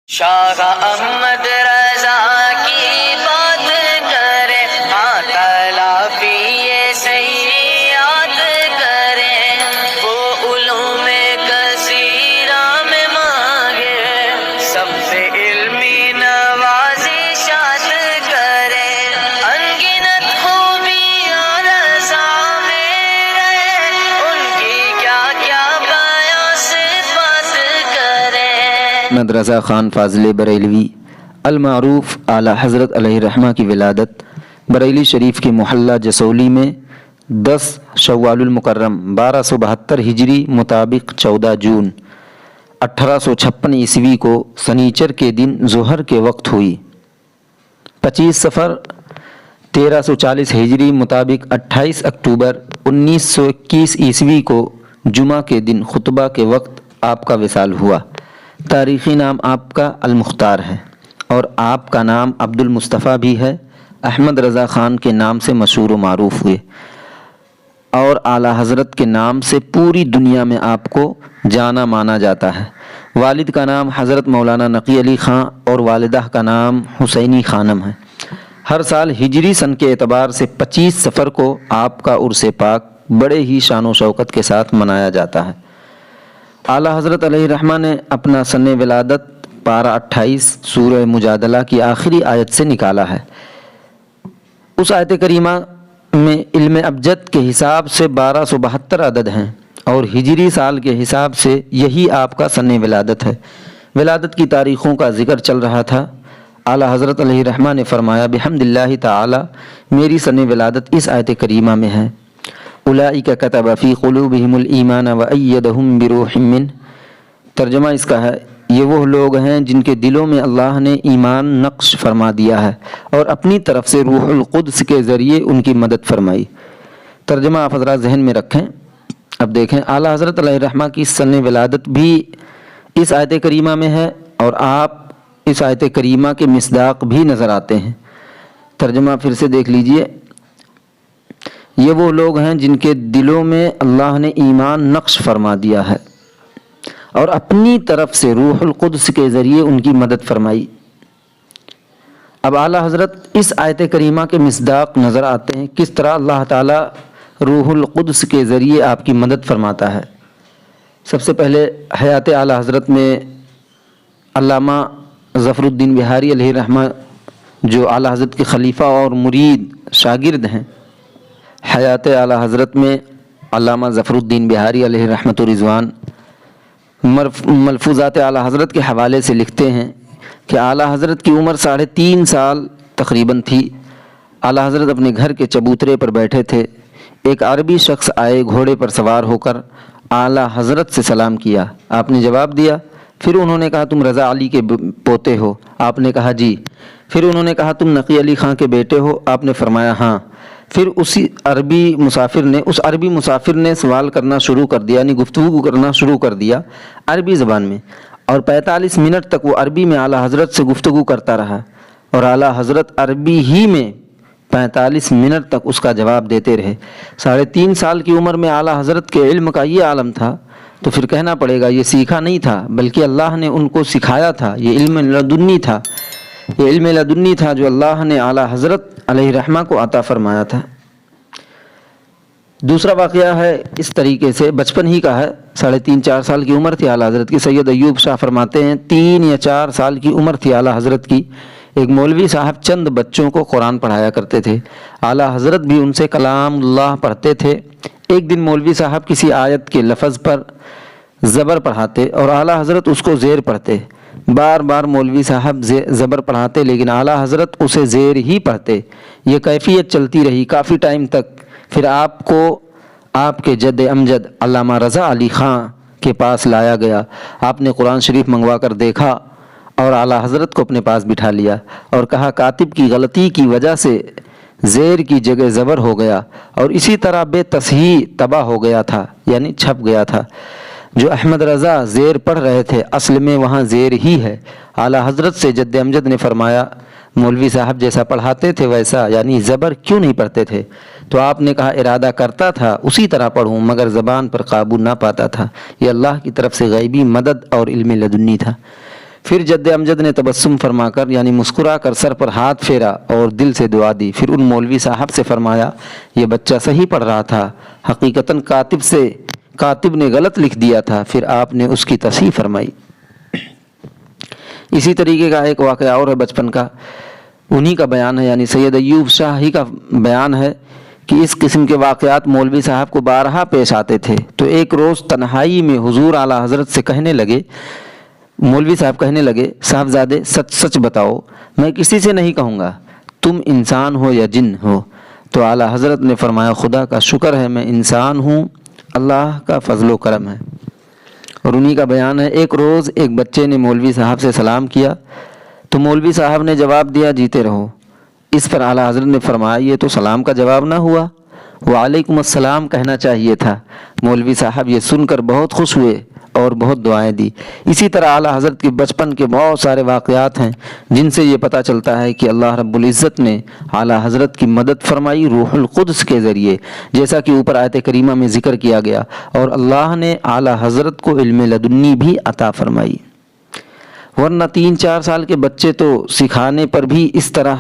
شاہ احمد رضا کی بات کرے، ہاں تلافی صحیح یاد کرے، وہ علوم کثیرہ میں مانگے، سب سے علمی نوازشات کرے، انگنت خوبیاں رضا میں رہے، ان کی کیا کیا بیاں صفات کرے۔ احمد رضا خان فاضل بریلوی المعروف اعلیٰ حضرت علیہ الرحمہ کی ولادت بریلی شریف کے محلہ جسولی میں 10 شوال المکرم 1272 ہجری مطابق 14 جون 1856 عیسوی کو سنیچر کے دن ظہر کے وقت ہوئی۔ 25 صفر 1340 ہجری مطابق 28 اکتوبر 1921 عیسوی کو جمعہ کے دن خطبہ کے وقت آپ کا وصال ہوا۔ تاریخی نام آپ کا المختار ہے اور آپ کا نام عبد المصطفیٰ بھی ہے۔ احمد رضا خان کے نام سے مشہور و معروف ہوئے اور اعلیٰ حضرت کے نام سے پوری دنیا میں آپ کو جانا مانا جاتا ہے۔ والد کا نام حضرت مولانا نقی علی خان اور والدہ کا نام حسینی خانم ہے۔ ہر سال ہجری سن کے اعتبار سے 25 صفر کو آپ کا عرس پاک بڑے ہی شان و شوکت کے ساتھ منایا جاتا ہے۔ اعلیٰ حضرت علیہ الرحمہ نے اپنا سن ولادت پارہ 28 سورہ مجادلہ کی آخری آیت سے نکالا ہے۔ اس آیت کریمہ میں علم ابجد کے حساب سے 1272 عدد ہیں اور ہجری سال کے حساب سے یہی آپ کا سن ولادت ہے۔ ولادت کی تاریخوں کا ذکر چل رہا تھا۔ اعلیٰ حضرت علیہ الرحمہ نے فرمایا بحمد اللہ تعالی میری سن ولادت اس آیت کریمہ میں ہے۔ اولئک کتب فی قلوبہم الایمان وایدہم بروح منہ۔ ترجمہ اس کا ہے یہ وہ لوگ ہیں جن کے دلوں میں اللہ نے ایمان نقش فرما دیا ہے اور اپنی طرف سے روح القدس کے ذریعے ان کی مدد فرمائی۔ ترجمہ آپ حضرات ذہن میں رکھیں۔ اب دیکھیں اعلیٰ حضرت علیہ الرحمہ کی سن ولادت بھی اس آیت کریمہ میں ہے اور آپ اس آیت کریمہ کے مصداق بھی نظر آتے ہیں۔ ترجمہ پھر سے دیکھ لیجئے۔ یہ وہ لوگ ہیں جن کے دلوں میں اللہ نے ایمان نقش فرما دیا ہے اور اپنی طرف سے روح القدس کے ذریعے ان کی مدد فرمائی۔ اب اعلیٰ حضرت اس آیت کریمہ کے مصداق نظر آتے ہیں کس طرح اللہ تعالیٰ روح القدس کے ذریعے آپ کی مدد فرماتا ہے۔ سب سے پہلے حیات اعلیٰ حضرت میں علامہ ظفر الدین بہاری علیہ الرحمہ جو اعلیٰ حضرت کے خلیفہ اور مرید شاگرد ہیں، حیات اعلیٰ حضرت میں علامہ ظفر الدین بہاری علیہ رحمۃ رضوان ملفوظات اعلیٰ حضرت کے حوالے سے لکھتے ہیں کہ اعلیٰ حضرت کی عمر 3.5 سال تقریباً تھی۔ اعلیٰ حضرت اپنے گھر کے چبوترے پر بیٹھے تھے۔ ایک عربی شخص آئے گھوڑے پر سوار ہو کر اعلیٰ حضرت سے سلام کیا۔ آپ نے جواب دیا۔ پھر انہوں نے کہا تم رضا علی کے پوتے ہو؟ آپ نے کہا جی۔ پھر انہوں نے کہا تم نقی علی خان کے بیٹے ہو؟ آپ نے فرمایا ہاں۔ پھر اس عربی مسافر نے سوال کرنا شروع کر دیا، یعنی گفتگو کرنا شروع کر دیا عربی زبان میں، اور 45 منٹ تک وہ عربی میں اعلیٰ حضرت سے گفتگو کرتا رہا اور اعلیٰ حضرت عربی ہی میں 45 منٹ تک اس کا جواب دیتے رہے۔ 3.5 سال کی عمر میں اعلیٰ حضرت کے علم کا یہ عالم تھا تو پھر کہنا پڑے گا یہ سیکھا نہیں تھا بلکہ اللہ نے ان کو سکھایا تھا۔ یہ علم لدنی تھا، یہ علم لدنی تھا جو اللہ نے اعلیٰ حضرت علیہ الرحمہ کو عطا فرمایا تھا۔ دوسرا واقعہ ہے اس طریقے سے، بچپن ہی کا ہے، 3.5-4 سال کی عمر تھی اعلیٰ حضرت کی۔ سید ایوب شاہ فرماتے ہیں 3 یا 4 سال کی عمر تھی اعلیٰ حضرت کی۔ ایک مولوی صاحب چند بچوں کو قرآن پڑھایا کرتے تھے۔ اعلیٰ حضرت بھی ان سے کلام اللہ پڑھتے تھے۔ ایک دن مولوی صاحب کسی آیت کے لفظ پر زبر پڑھاتے اور اعلیٰ حضرت اس کو زیر پڑھتے۔ بار بار مولوی صاحب زبر پڑھاتے لیکن اعلیٰ حضرت اسے زیر ہی پڑھتے۔ یہ کیفیت چلتی رہی کافی ٹائم تک۔ پھر آپ کو آپ کے جد امجد علامہ رضا علی خان کے پاس لایا گیا۔ آپ نے قرآن شریف منگوا کر دیکھا اور اعلیٰ حضرت کو اپنے پاس بٹھا لیا اور کہا کاتب کی غلطی کی وجہ سے زیر کی جگہ زبر ہو گیا اور اسی طرح بے تصحیح طبع ہو گیا تھا، یعنی چھپ گیا تھا۔ جو احمد رضا زیر پڑھ رہے تھے اصل میں وہاں زیر ہی ہے۔ اعلیٰ حضرت سے جد امجد نے فرمایا مولوی صاحب جیسا پڑھاتے تھے ویسا، یعنی زبر کیوں نہیں پڑھتے تھے؟ تو آپ نے کہا ارادہ کرتا تھا اسی طرح پڑھوں مگر زبان پر قابو نہ پاتا تھا۔ یہ اللہ کی طرف سے غیبی مدد اور علم لدنی تھا۔ پھر جد امجد نے تبسم فرما کر یعنی مسکرا کر سر پر ہاتھ پھیرا اور دل سے دعا دی۔ پھر ان مولوی صاحب سے فرمایا یہ بچہ صحیح پڑھ رہا تھا، حقیقتاً کاتب نے غلط لکھ دیا تھا۔ پھر آپ نے اس کی تصحیح فرمائی۔ اسی طریقے کا ایک واقعہ اور ہے بچپن کا، انہی کا بیان ہے، یعنی سید ایوب شاہ ہی کا بیان ہے کہ اس قسم کے واقعات مولوی صاحب کو بارہا پیش آتے تھے۔ تو ایک روز تنہائی میں حضور اعلیٰ حضرت سے مولوی صاحب کہنے لگے صاحبزادے سچ سچ بتاؤ، میں کسی سے نہیں کہوں گا تم انسان ہو یا جن ہو۔ تو اعلیٰ حضرت نے فرمایا خدا کا شکر ہے میں انسان ہوں، اللہ کا فضل و کرم ہے۔ اور انہی کا بیان ہے ایک روز ایک بچے نے مولوی صاحب سے سلام کیا تو مولوی صاحب نے جواب دیا جیتے رہو۔ اس پر اعلیٰ حضرت نے فرمایا یہ تو سلام کا جواب نہ ہوا، وعلیکم السلام کہنا چاہیے تھا۔ مولوی صاحب یہ سن کر بہت خوش ہوئے اور بہت دعائیں دی۔ اسی طرح اعلیٰ حضرت کے بچپن کے بہت سارے واقعات ہیں جن سے یہ پتہ چلتا ہے کہ اللہ رب العزت نے اعلیٰ حضرت کی مدد فرمائی روح القدس کے ذریعے، جیسا کہ اوپر آیت کریمہ میں ذکر کیا گیا، اور اللہ نے اعلیٰ حضرت کو علم لدنی بھی عطا فرمائی۔ ورنہ 3-4 سال کے بچے تو سکھانے پر بھی اس طرح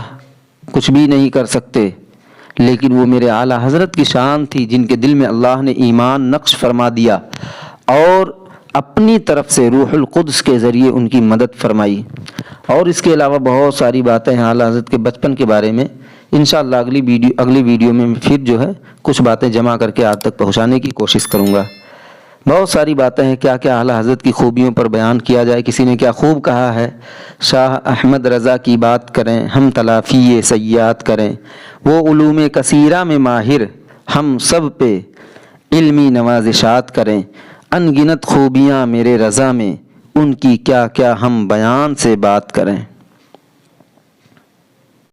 کچھ بھی نہیں کر سکتے، لیکن وہ میرے اعلیٰ حضرت کی شان تھی جن کے دل میں اللہ نے ایمان نقش فرما دیا اور اپنی طرف سے روح القدس کے ذریعے ان کی مدد فرمائی۔ اور اس کے علاوہ بہت ساری باتیں ہیں اعلیٰ حضرت کے بچپن کے بارے میں، انشاءاللہ اگلی ویڈیو میں پھر جو ہے کچھ باتیں جمع کر کے آپ تک پہنچانے کی کوشش کروں گا۔ بہت ساری باتیں ہیں، کیا کیا اعلیٰ حضرت کی خوبیوں پر بیان کیا جائے۔ کسی نے کیا خوب کہا ہے، شاہ احمد رضا کی بات کریں ہم تلافی سیئات کریں، وہ علوم کثیرہ میں ماہر ہم سب پہ علمی نوازشات کریں، ان گنت خوبیاں میرے رضا میں ان کی کیا کیا ہم بیان سے بات کریں۔